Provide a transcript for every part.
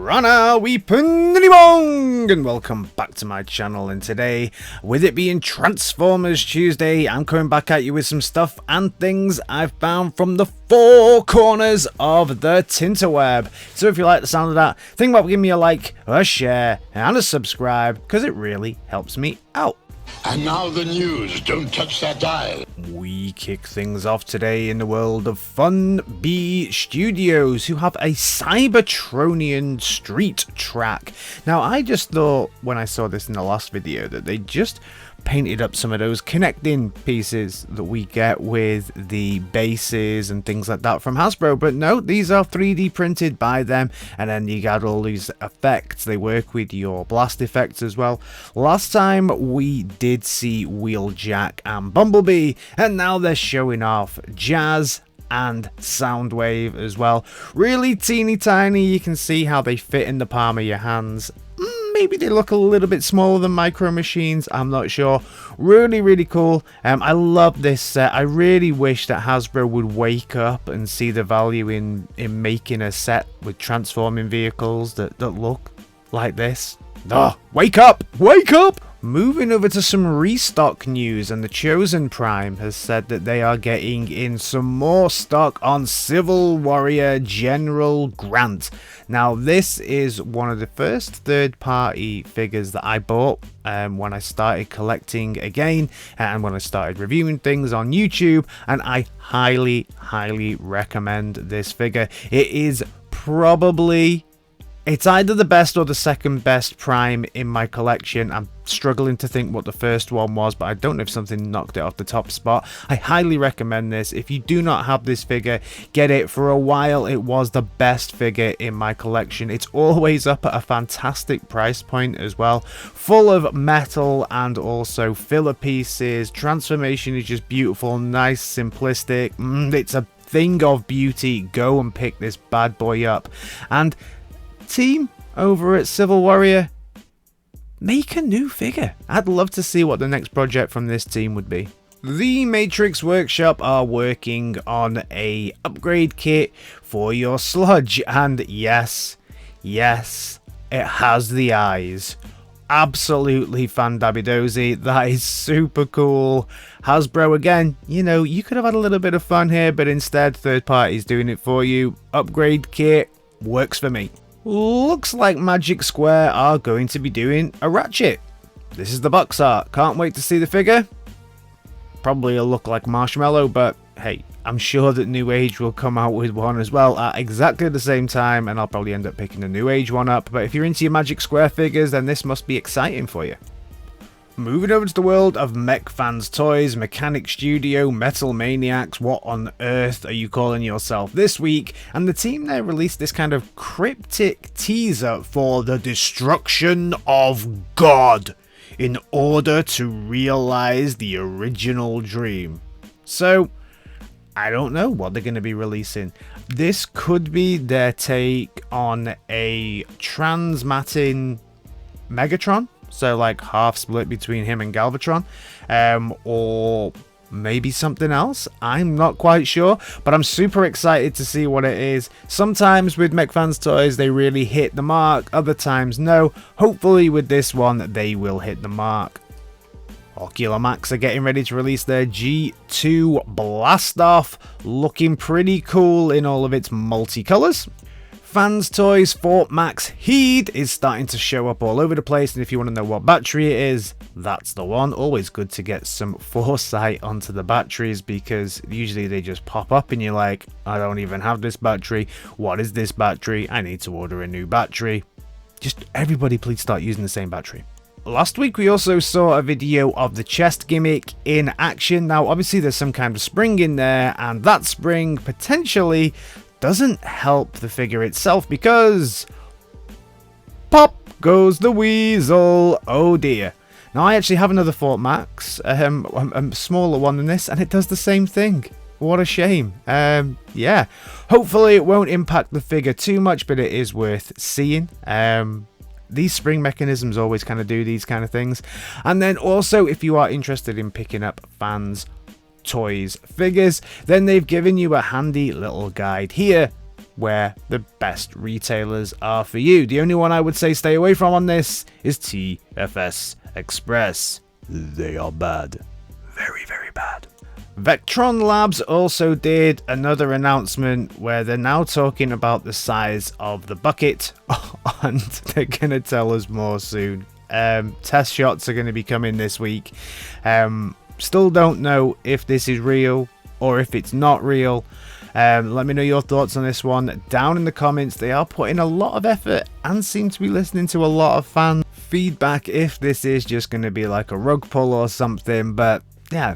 Rana Weepenibong, and welcome back to my channel. And today, with it being Transformers Tuesday, I'm coming back at you with some stuff and things I've found from the four corners of the Tinterweb. So if you like the sound of that, think about giving me a like, a share, and a subscribe, because it really helps me out. And now the news. Don't touch that dial. We kick things off today in the world of Funbie Studios, who have a Cybertronian street track. Now, I just thought when I saw this in the last video that they just painted up some of those connecting pieces that we get with the bases and things like that from Hasbro, but no, these are 3D printed by them, and then you got all these effects. They work with your blast effects as well. Last time we did see Wheeljack and Bumblebee, and now they're showing off Jazz and Soundwave as well. Really teeny tiny. You can see how they fit in the palm of your hands. Maybe they look a little bit smaller than Micro Machines, I'm not sure. Really cool. I love this set. I really wish that Hasbro would wake up and see the value in making a set with transforming vehicles that look like this. Oh, wake up! Wake up! Moving over to some restock news, and the Chosen Prime has said that they are getting in some more stock on Civil Warrior General Grant. Now, this is one of the first third-party figures that I bought when I started collecting again, and when I started reviewing things on YouTube, and I highly recommend this figure. It is probably... it's either the best or the second best Prime in my collection. I'm struggling to think what the first one was, but I don't know if something knocked it off the top spot. I highly recommend this. If you do not have this figure, get it. For a while, it was the best figure in my collection. It's always up at a fantastic price point as well. Full of metal and also filler pieces. Transformation is just beautiful, nice, simplistic. It's a thing of beauty. Go and pick this bad boy up. And team over at Civil Warrior, make a new figure. I'd love to see what the next project from this team would be. The Matrix Workshop are working on a upgrade kit for your sludge, and yes, it has the eyes. Absolutely fandabidozy. That is super cool. Hasbro, again, you know, you could have had a little bit of fun here, but instead third party's doing it for you. Upgrade kit works for me. Looks like Magic Square are going to be doing a Ratchet. This is the box art. Can't wait to see the figure. Probably a look like Marshmallow, but hey, I'm sure that New Age will come out with one as well at exactly the same time, and I'll probably end up picking the New Age one up. But if you're into your Magic Square figures, then this must be exciting for you. Moving over to the world of Mech Fanstoys, Mechanic Studio, Metal Maniacs, what on earth are you calling yourself this week? And the team there released this kind of cryptic teaser for the destruction of God in order to realize the original dream. So, I don't know what they're going to be releasing. This could be their take on a transmatting Megatron. So like half split between him and Galvatron, or maybe something else. I'm not quite sure, but I'm super excited to see what it is. Sometimes with Mech Fanstoys they really hit the mark, other times no. Hopefully with this one they will hit the mark. Ocular Max are getting ready to release their G2 Blastoff, looking pretty cool in all of its multicolours. Fanstoys Fort Max Heed is starting to show up all over the place, and if you want to know what battery it is, that's the one. Always good to get some foresight onto the batteries, because usually they just pop up and you're like, I don't even have this battery. What is this battery? I need to order a new battery. Just everybody please start using the same battery. Last week we also saw a video of the chest gimmick in action. Now obviously there's some kind of spring in there, and that spring potentially doesn't help the figure itself, because pop goes the weasel. Oh dear. Now I actually have another Fort Max, a smaller one than this, and it does the same thing. What a shame. Yeah, hopefully it won't impact the figure too much, but it is worth seeing. These spring mechanisms always kind of do these kind of things. And then also, if you are interested in picking up Fanstoys figures, then they've given you a handy little guide here where the best retailers are for you. The only one I would say stay away from on this is TFS Express. They are bad. Very, very bad. Vectron Labs also did another announcement where they're now talking about the size of the bucket, and they're going to tell us more soon. Test shots are going to be coming this week. Still don't know if this is real or if it's not real. Let me know your thoughts on this one down in the comments. They are putting a lot of effort and seem to be listening to a lot of fan feedback if this is just going to be like a rug pull or something, but yeah,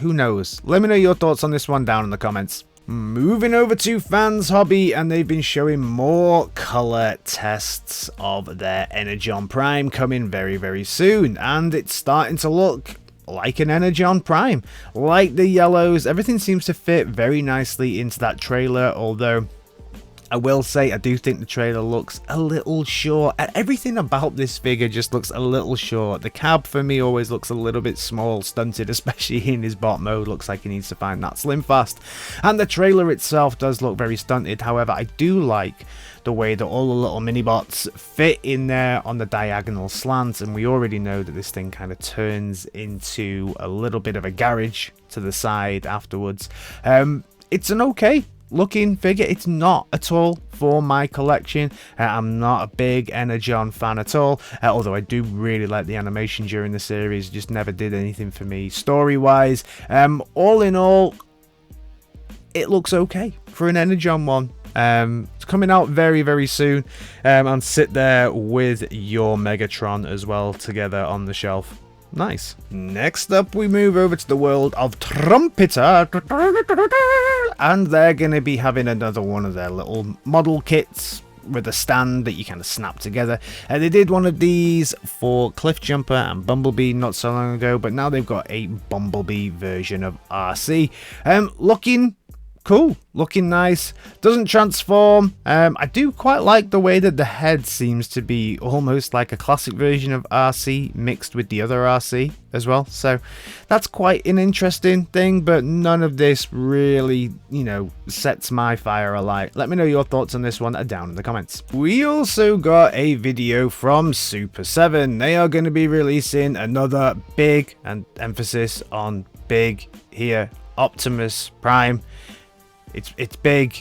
who knows? Let me know your thoughts on this one down in the comments. Moving over to Fanshobby, and they've been showing more color tests of their Energon Prime coming very, very soon, and it's starting to look like an Energon Prime. Like the yellows, everything seems to fit very nicely into that trailer, although I will say I do think the trailer looks a little short. Everything about this figure just looks a little short. The cab for me always looks a little bit small, stunted, especially in his bot mode. Looks like he needs to find that slim fast. And the trailer itself does look very stunted. However, I do like the way that all the little mini bots fit in there on the diagonal slant, and we already know that this thing kind of turns into a little bit of a garage to the side afterwards. It's an okay looking figure. It's not at all for my collection. I'm not a big Energon fan at all, although I do really like the animation during the series. It just never did anything for me story wise. All in all, it looks okay for an Energon one. It's coming out very, very soon, and sit there with your Megatron as well together on the shelf. Nice. Next up, we move over to the world of Trumpeter, and they're going to be having another one of their little model kits with a stand that you kind of snap together. They did one of these for Cliffjumper and Bumblebee not so long ago, but now they've got a Bumblebee version of Arcee. Looking cool, looking nice, doesn't transform. I do quite like the way that the head seems to be almost like a classic version of Arcee mixed with the other Arcee as well, so that's quite an interesting thing, but none of this really, you know, sets my fire alight. Let me know your thoughts on this one down in the comments. We also got a video from Super7. They are going to be releasing another big, and emphasis on big here, Optimus Prime. It's big,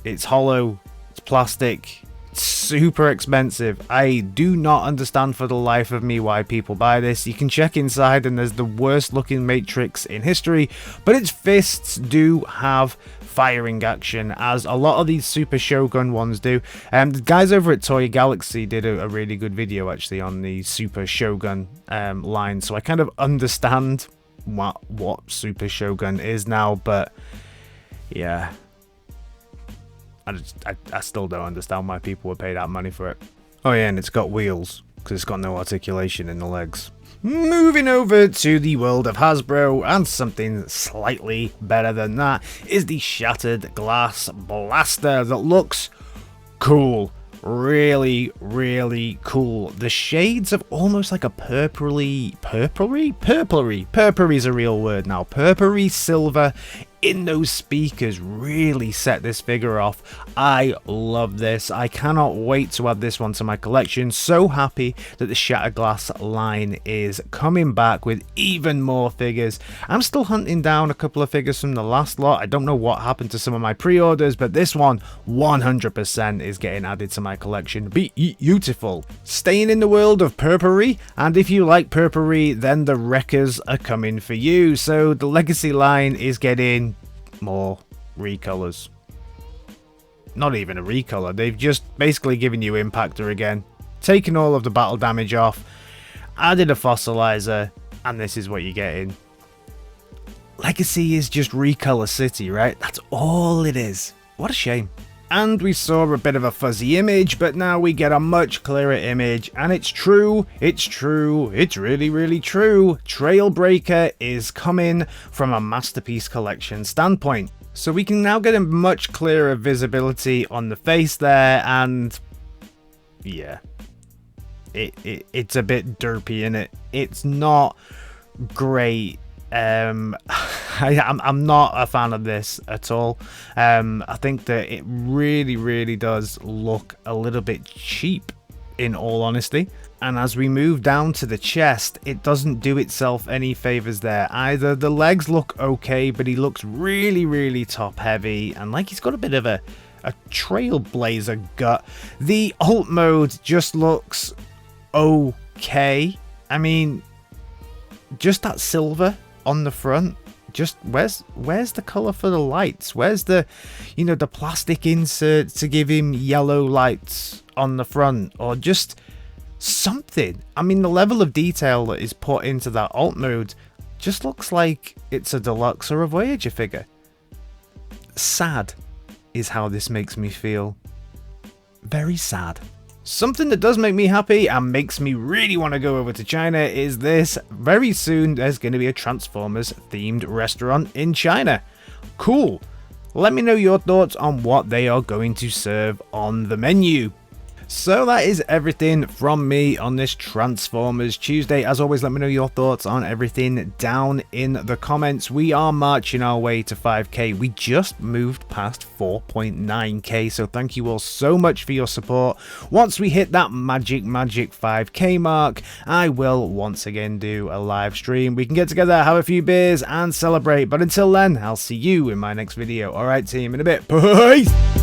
it's hollow, it's plastic, it's super expensive. I do not understand for the life of me why people buy this. You can check inside and there's the worst looking matrix in history, but its fists do have firing action, as a lot of these Super Shogun ones do. The guys over at Toy Galaxy did a really good video actually on the Super Shogun line, so I kind of understand what Super Shogun is now, but yeah, I still don't understand why people would pay that money for it. Oh yeah, and it's got wheels, because it's got no articulation in the legs. Moving over to the world of Hasbro, and something slightly better than that is the Shattered Glass Blaster that looks cool. Really, really cool. The shades of almost like a purpley is a real word now. Purpley silver in those speakers really set this figure off. I love this. I cannot wait to add this one to my collection. So happy that the Shattered Glass line is coming back with even more figures. I'm still hunting down a couple of figures from the last lot. I don't know what happened to some of my pre-orders, but this one 100% is getting added to my collection. Beautiful. Staying in the world of purpery, and if you like purpery, then the Wreckers are coming for you. So the Legacy line is getting more recolors. Not even a recolor, they've just basically given you Impactor again, taken all of the battle damage off, added a fossilizer, and this is what you're getting. Legacy is just Recolor City, right? That's all it is. What a shame. And we saw a bit of a fuzzy image, but now we get a much clearer image, and it's true, it's really, really true. Trailbreaker is coming from a Masterpiece Collection standpoint. So we can now get a much clearer visibility on the face there, and yeah, it's a bit derpy in it. It's not great. I'm not a fan of this at all. I think that it really does look a little bit cheap, in all honesty. And as we move down to the chest, it doesn't do itself any favors there either. The legs look okay, but he looks really top heavy, and like he's got a bit of a trailblazer gut. The alt mode just looks okay. I mean, just that silver on the front, just where's the color for the lights? Where's the, you know, the plastic insert to give him yellow lights on the front, or just something? I mean, the level of detail that is put into that alt mode just looks like it's a deluxe or a Voyager figure. Sad is how this makes me feel. Very sad. Something that does make me happy and makes me really want to go over to China is this. Very soon there's going to be a Transformers themed restaurant in China. Cool. Let me know your thoughts on what they are going to serve on the menu. So that is everything from me on this Transformers Tuesday. As always, let me know your thoughts on everything down in the comments. We are marching our way to 5k. We just moved past 4.9k, so thank you all so much for your support. Once we hit that magic 5k mark, I will once again do a live stream. We can get together, have a few beers and celebrate. But until then, I'll see you in my next video. Alright team, in a bit. Peace!